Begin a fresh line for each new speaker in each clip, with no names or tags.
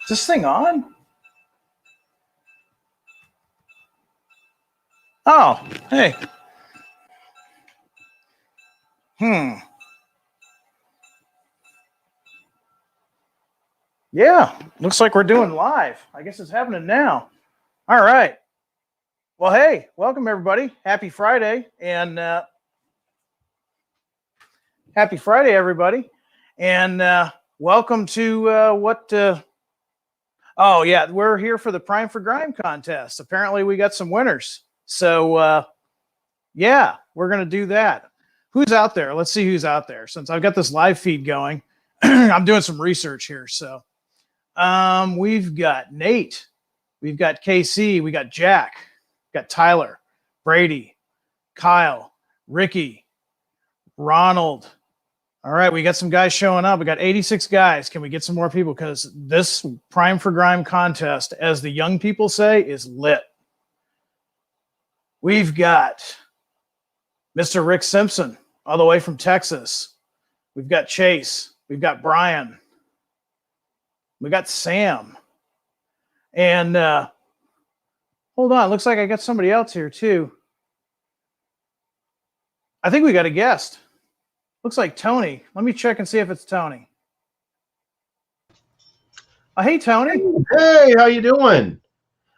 Is this thing on? Oh, hey. Yeah, looks like we're doing live. I guess it's happening now. All right. Well, hey, welcome everybody. Happy Friday, and happy Friday, everybody, and welcome to what? Oh, yeah, we're here for the Prime for Grime contest. Apparently, we got some winners. So, yeah, we're gonna do that. Who's out there? Let's see who's out there. Since I've got this live feed going, I'm doing some research here. So, we've got Nate, we've got KC, we got Jack, we got Tyler, Brady, Kyle, Ricky, Ronald. All right, we got some guys showing up. We got 86 guys. Can we get some more people? Because this Prime for Grime contest, as the young people say, is lit. We've got Mr. Rick Simpson, all the way from Texas. We've got Chase. We've got Brian. We got Sam. And hold on, looks like I got somebody else here too. I think we got a guest. Looks like Tony. Let me check and see if it's Tony. Hey, Tony.
Hey, how you doing?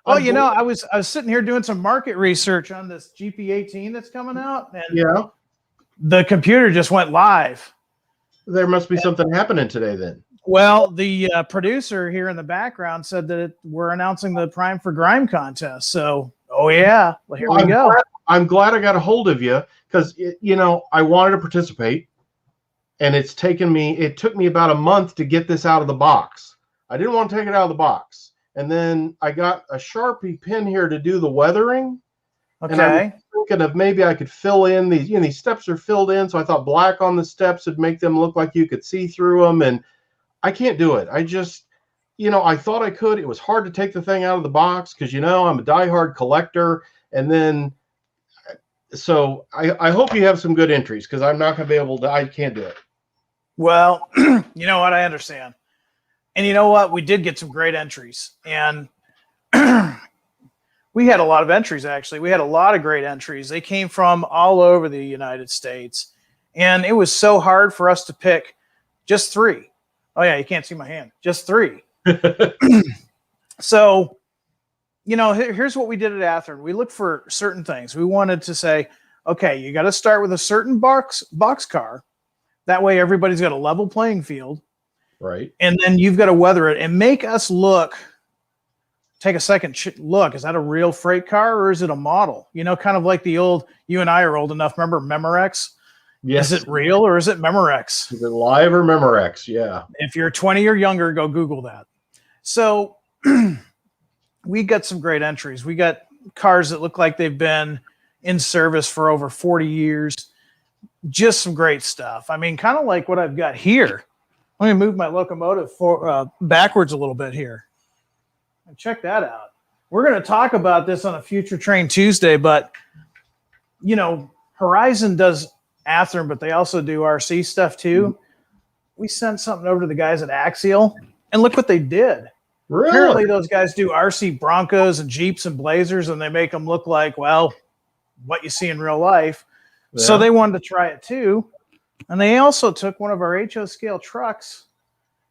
Well, you know, I was sitting here doing some market research on this GP18 that's coming out, and
yeah,
the computer just went live.
There must be something happening today then.
Well, the producer here in the background said that we're announcing the Prime for Grime contest. So, oh yeah, well, here we go.
I'm glad I got a hold of you because, you know, I wanted to participate, and it took me about a month to get this out of the box. I didn't want to take it out of the box. And then I got a Sharpie pen here to do the weathering.
Okay.
And I was thinking of maybe I could fill in these, these steps are filled in. So I thought black on the steps would make them look like you could see through them. And I can't do it. I just, I thought I could. It was hard to take the thing out of the box because, I'm a diehard collector. And then, so I hope you have some good entries because I'm not going to be able to, I can't do it.
Well, you know what? I understand. And you know what? We did get some great entries. And we had a lot of entries, actually. We had a lot of great entries. They came from all over the United States. And it was so hard for us to pick just 3. Oh, yeah, you can't see my hand. Just 3. So, here's what we did at Athearn. We looked for certain things. We wanted to say, okay, you got to start with a certain box car. That way everybody's got a level playing field.
Right.
And then you've got to weather it and make us look. Take a second look. Is that a real freight car or is it a model? Kind of like the old, you and I are old enough. Remember Memorex?
Yes.
Is it real or is it Memorex?
Is it live or Memorex? Yeah.
If you're 20 or younger, go Google that. So we got some great entries. We got cars that look like they've been in service for over 40 years. Just some great stuff. I mean, kind of like what I've got here. Let me move my locomotive backwards a little bit here. And check that out. We're going to talk about this on a future Train Tuesday, but, Horizon does Athearn, but they also do RC stuff too. Mm-hmm. We sent something over to the guys at Axial, and look what they did.
Really?
Apparently those guys do RC Broncos and Jeeps and Blazers, and they make them look like, well, what you see in real life. Yeah. So they wanted to try it too. And they also took one of our HO scale trucks.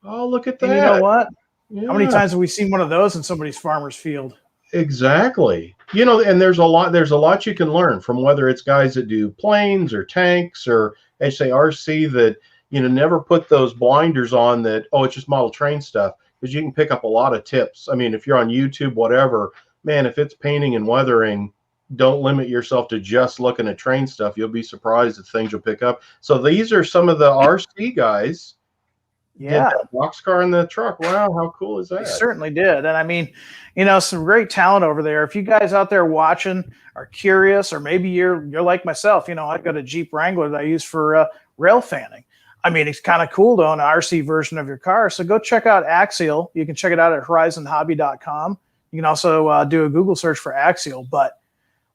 Oh, look at that.
And you know what?
Yeah.
How many times have we seen one of those in somebody's farmer's field?
Exactly. And there's a lot you can learn from whether it's guys that do planes or tanks or RC that, never put those blinders on that, oh, it's just model train stuff, because you can pick up a lot of tips. I mean, if you're on YouTube, whatever, man, if it's painting and weathering, don't limit yourself to just looking at train stuff. You'll be surprised at things you'll pick up. So these are some of the RC guys.
Yeah.
Boxcar in the truck. Wow, how cool is that?
They certainly did. And I mean, some great talent over there. If you guys out there watching are curious, or maybe you're like myself, I've got a Jeep Wrangler that I use for rail fanning. I mean, it's kind of cool to own an RC version of your car. So go check out Axial. You can check it out at horizonhobby.com. You can also do a Google search for Axial. But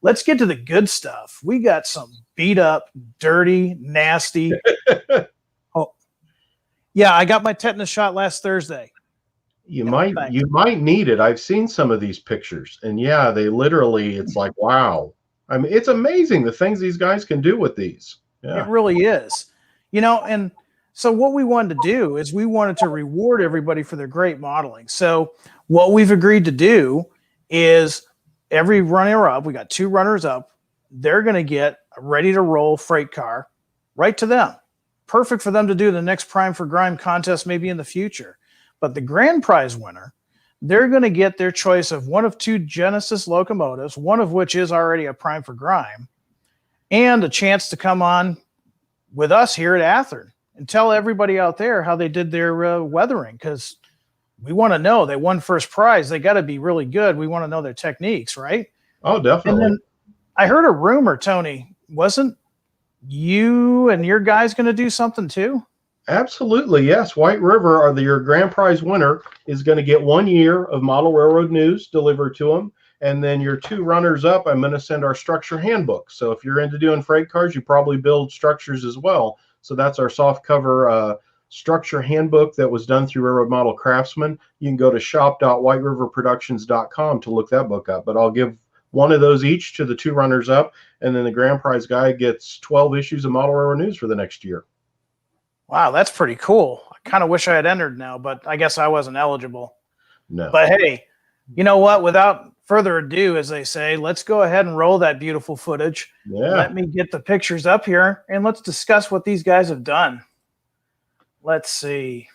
let's get to the good stuff. We got some beat up, dirty, nasty. Oh, yeah, I got my tetanus shot last Thursday.
You
Yeah,
might
thanks.
you might need it. I've seen some of these pictures, and yeah, they literally, it's like, wow. I mean, it's amazing the things these guys can do with these.
It
Yeah.
really is. And so what we wanted to do is we wanted to reward everybody for their great modeling. So what we've agreed to do is every runner up, we got 2 runners up, they're going to get a ready to roll freight car right to them. Perfect for them to do the next Prime for Grime contest maybe in the future. But the grand prize winner, they're going to get their choice of one of 2 Genesis locomotives, one of which is already a Prime for Grime, and a chance to come on with us here at Athearn and tell everybody out there how they did their weathering, because we want to know they won first prize. They got to be really good. We want to know their techniques, right?
Oh,
And
definitely.
then I heard a rumor, Tony, wasn't you and your guys going to do something too?
Absolutely, yes. White River, your grand prize winner, is going to get 1 year of model railroad news delivered to them. And then your 2 runners up, I'm going to send our structure handbook. So if you're into doing freight cars, you probably build structures as well. So that's our soft cover structure handbook that was done through Railroad Model Craftsman. You can go to shop.whiteriverproductions.com to look that book up. But I'll give 1 of those each to the 2 runners up. And then the grand prize guy gets 12 issues of model railroad news for the next year.
Wow, that's pretty cool. I kind of wish I had entered now, but I guess I wasn't eligible.
No.
But hey, you know what? Without further ado, as they say, let's go ahead and roll that beautiful footage.
Yeah.
Let me get the pictures up here and let's discuss what these guys have done. Let's see.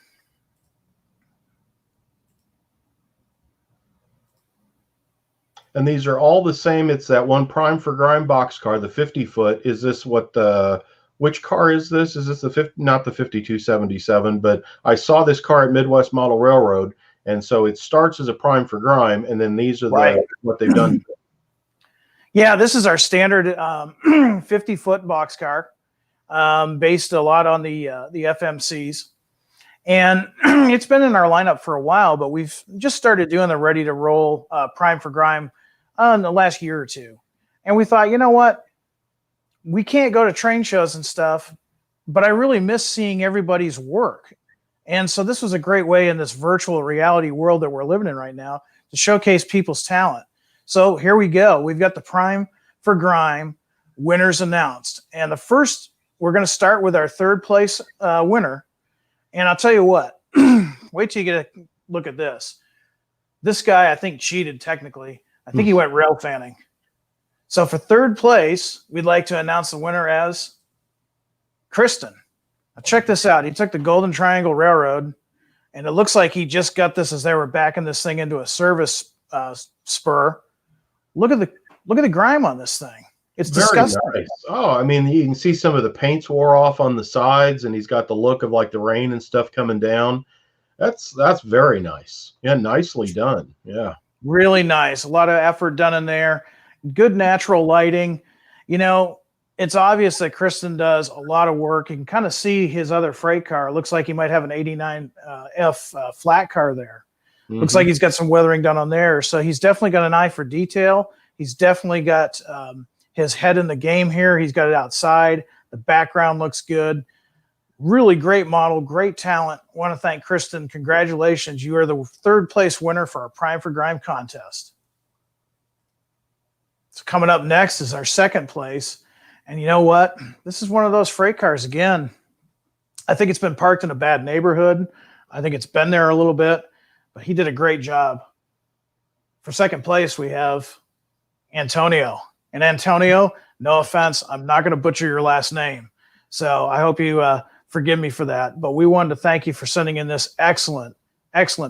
And these are all the same. It's that one Prime for Grime boxcar, the 50-foot. Is this which car is this? Is this not the 5277, but I saw this car at Midwest Model Railroad. And so it starts as a Prime for Grime, and then these are what they've done.
Yeah, this is our standard 50-foot boxcar, based a lot on the FMCs. And it's been in our lineup for a while, but we've just started doing the ready to roll Prime for Grime in the last year or 2. And we thought, you know what? We can't go to train shows and stuff, but I really miss seeing everybody's work. And so this was a great way in this virtual reality world that we're living in right now to showcase people's talent. So here we go. We've got the Prime for Grime winners announced. And the first, we're going to start with our 3rd place winner. And I'll tell you what, wait till you get a look at this. This guy, I think, cheated technically. I think he went rail fanning. So for 3rd place, we'd like to announce the winner as Kristen. Now check this out. He took the Golden Triangle Railroad, and it looks like he just got this as they were backing this thing into a service spur. Look at the grime on this thing. It's
Very
disgusting.
nice. Oh, I mean, you can see some of the paints wore off on the sides, and he's got the look of like the rain and stuff coming down. That's very nice. Yeah, nicely done. Yeah.
Really nice. A lot of effort done in there. Good natural lighting. It's obvious that Kristen does a lot of work. You can kind of see his other freight car. It looks like he might have an 89 F flat car there. Mm-hmm. Looks like he's got some weathering done on there. So he's definitely got an eye for detail. He's definitely got his head in the game here. He's got it outside. The background looks good. Really great model, great talent. I want to thank Kristen. Congratulations. You are the 3rd place winner for our Prime for Grime contest. So coming up next is our 2nd place. And you know what? This is one of those freight cars again. I think it's been parked in a bad neighborhood. I think it's been there a little bit, but he did a great job. For 2nd place, we have Antonio. And Antonio, no offense, I'm not going to butcher your last name. So I hope you forgive me for that. But we wanted to thank you for sending in this excellent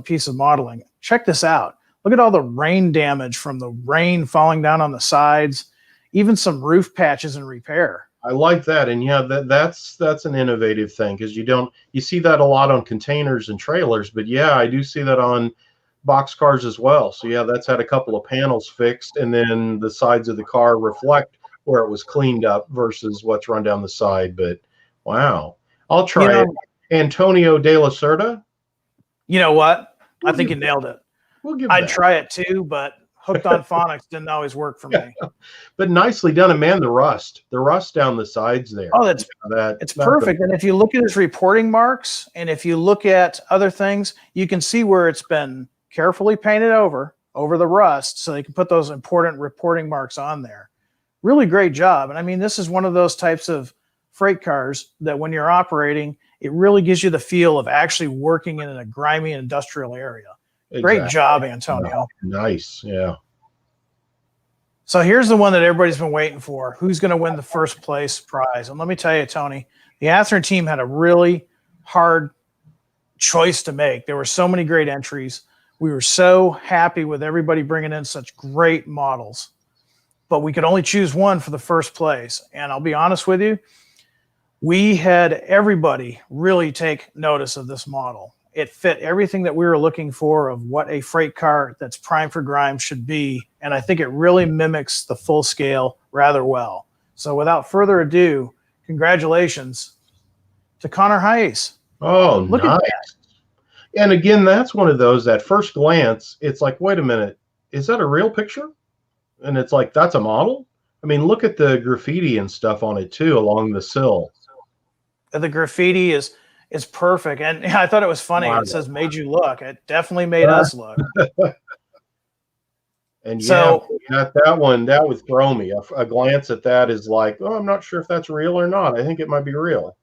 piece of modeling. Check this out. Look at all the rain damage from the rain falling down on the sides, even some roof patches in repair.
I like that. And yeah, that's an innovative thing, because you see that a lot on containers and trailers, but yeah, I do see that on box cars as well. So yeah, that's had a couple of panels fixed, and then the sides of the car reflect where it was cleaned up versus what's run down the side. But wow, I'll try it. Antonio de la Cerda.
You know what? I think you nailed it.
We'll give
I'd try it too, but hooked on phonics didn't always work for me.
But nicely done. And man, the rust down the sides there.
Oh, it's perfect. And if you look at his reporting marks, and if you look at other things, you can see where it's been carefully painted over the rust, so they can put those important reporting marks on there. Really great job. And I mean, this is one of those types of freight cars that when you're operating, it really gives you the feel of actually working in a grimy industrial area. Exactly. Great job, Antonio.
Nice. Yeah.
So here's the one that everybody's been waiting for. Who's going to win the first place prize? And let me tell you, Tony, the Athearn team had a really hard choice to make. There were so many great entries. We were so happy with everybody bringing in such great models, but we could only choose one for the first place. And I'll be honest with you, we had everybody really take notice of this model. It fit everything that we were looking for of what a freight car that's primed for grime should be. And I think it really mimics the full scale rather well. So without further ado, congratulations to Connor Hayes.
Oh, look nice. At that. And again, that's one of those, at first glance, it's like, wait a minute, is that a real picture? And it's like, that's a model? I mean, look at the graffiti and stuff on it too, along the sill.
The graffiti is perfect. And I thought it was funny. Wow. It says made you look. It definitely made us look.
And so, yeah, that one, that would throw me. A glance at that is like, oh, I'm not sure if that's real or not. I think it might be real.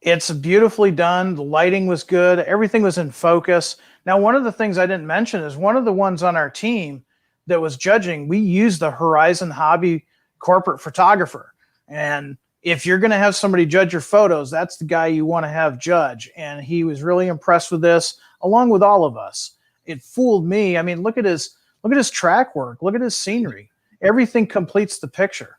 It's beautifully done. The lighting was good. Everything was in focus. Now, one of the things I didn't mention is one of the ones on our team that was judging, we used the Horizon Hobby corporate photographer. And if you're going to have somebody judge your photos, that's the guy you want to have judge. And he was really impressed with this, along with all of us. It fooled me. I mean, look at his track work. Look at his scenery. Everything completes the picture.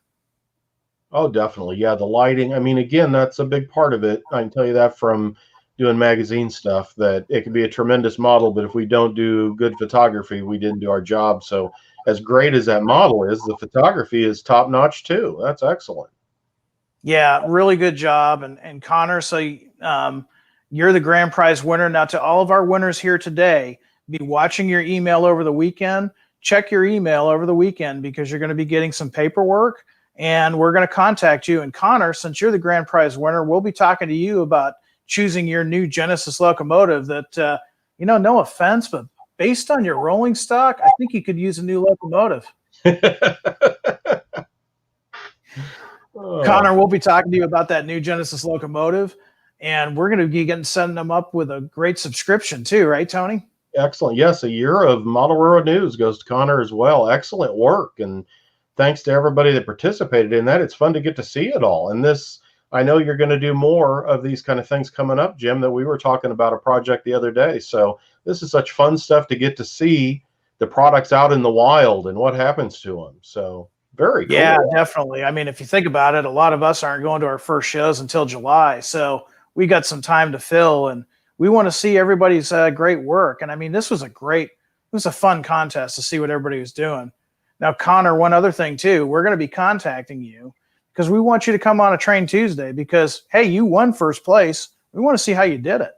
Oh, definitely. Yeah, the lighting. I mean, again, that's a big part of it. I can tell you that from doing magazine stuff, that it can be a tremendous model, but if we don't do good photography, we didn't do our job. So as great as that model is, the photography is top notch too. That's excellent.
Yeah, really good job. And Connor, so you're the grand prize winner. Now, to all of our winners here today, be watching your email over the weekend. Check your email over the weekend, because you're going to be getting some paperwork, and we're going to contact you. And Connor, since you're the grand prize winner, we'll be talking to you about choosing your new Genesis locomotive that, no offense, but based on your rolling stock, I think you could use a new locomotive. Connor, we'll be talking to you about that new Genesis locomotive, and we're going to be setting them up with a great subscription too, right, Tony?
Excellent. Yes, a year of Model Railroad News goes to Connor as well. Excellent work, and thanks to everybody that participated in that. It's fun to get to see it all. And this, I know you're going to do more of these kind of things coming up, Jim, that we were talking about a project the other day. So this is such fun stuff to get to see the products out in the wild and what happens to them. So very cool.
Yeah, definitely. I mean, if you think about it, a lot of us aren't going to our first shows until July. So we got some time to fill, and we want to see everybody's great work. And I mean, it was a fun contest to see what everybody was doing. Now, Connor, one other thing too, we're going to be contacting you because we want you to come on a Train Tuesday because, hey, you won first place. We want to see how you did it.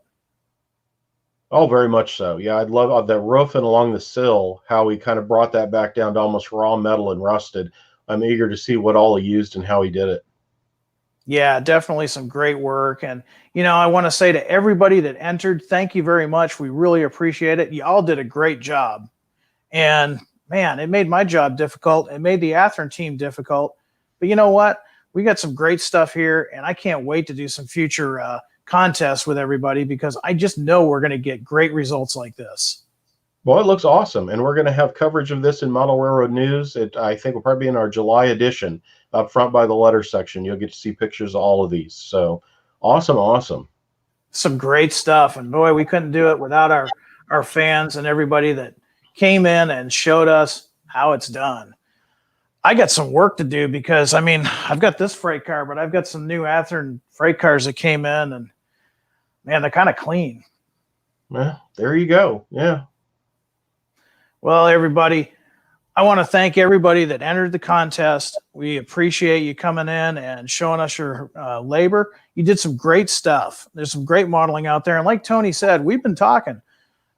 Oh, very much so. Yeah, I'd love that roof and along the sill, how he kind of brought that back down to almost raw metal and rusted. I'm eager to see what all he used and how he did it.
Yeah, definitely some great work. And, I want to say to everybody that entered, thank you very much. We really appreciate it. You all did a great job. And, man, it made my job difficult. It made the Athearn team difficult. But you know what? We got some great stuff here, and I can't wait to do some future contests with everybody because I just know we're going to get great results like this.
Well, it looks awesome, and we're going to have coverage of this in Model Railroad News. I think we'll probably be in our July edition up front by the letter section. You'll get to see pictures of all of these. So awesome.
Some great stuff. And boy, we couldn't do it without our fans and everybody that came in and showed us how it's done. I got some work to do because, I've got this freight car, but I've got some new Athearn freight cars that came in, and, man, they're kind of clean.
Well, there you go. Yeah.
Well, everybody, I want to thank everybody that entered the contest. We appreciate you coming in and showing us your labor. You did some great stuff. There's some great modeling out there. And like Tony said, we've been talking.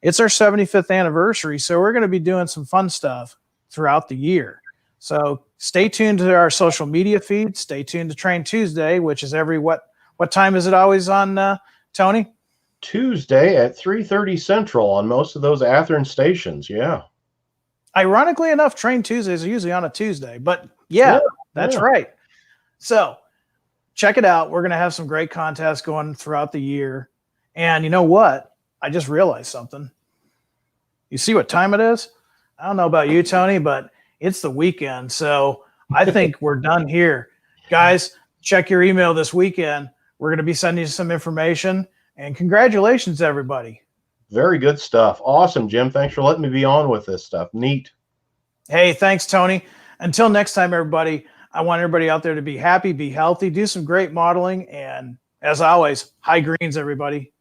It's our 75th anniversary, so we're going to be doing some fun stuff. throughout the year. So stay tuned to our social media feed. Stay tuned to Train Tuesday, which is what time is it always on, Tony?
Tuesday at 3:30 Central on most of those Athearn stations. Yeah.
Ironically enough, Train Tuesdays are usually on a Tuesday, but yeah, that's right. So check it out. We're going to have some great contests going throughout the year. And you know what? I just realized something. You see what time it is? I don't know about you, Tony, but it's the weekend. So I think we're done here. Guys, check your email this weekend. We're going to be sending you some information. And congratulations, everybody.
Very good stuff. Awesome, Jim. Thanks for letting me be on with this stuff. Neat.
Hey, thanks, Tony. Until next time, everybody, I want everybody out there to be happy, be healthy, do some great modeling. And as always, high greens, everybody.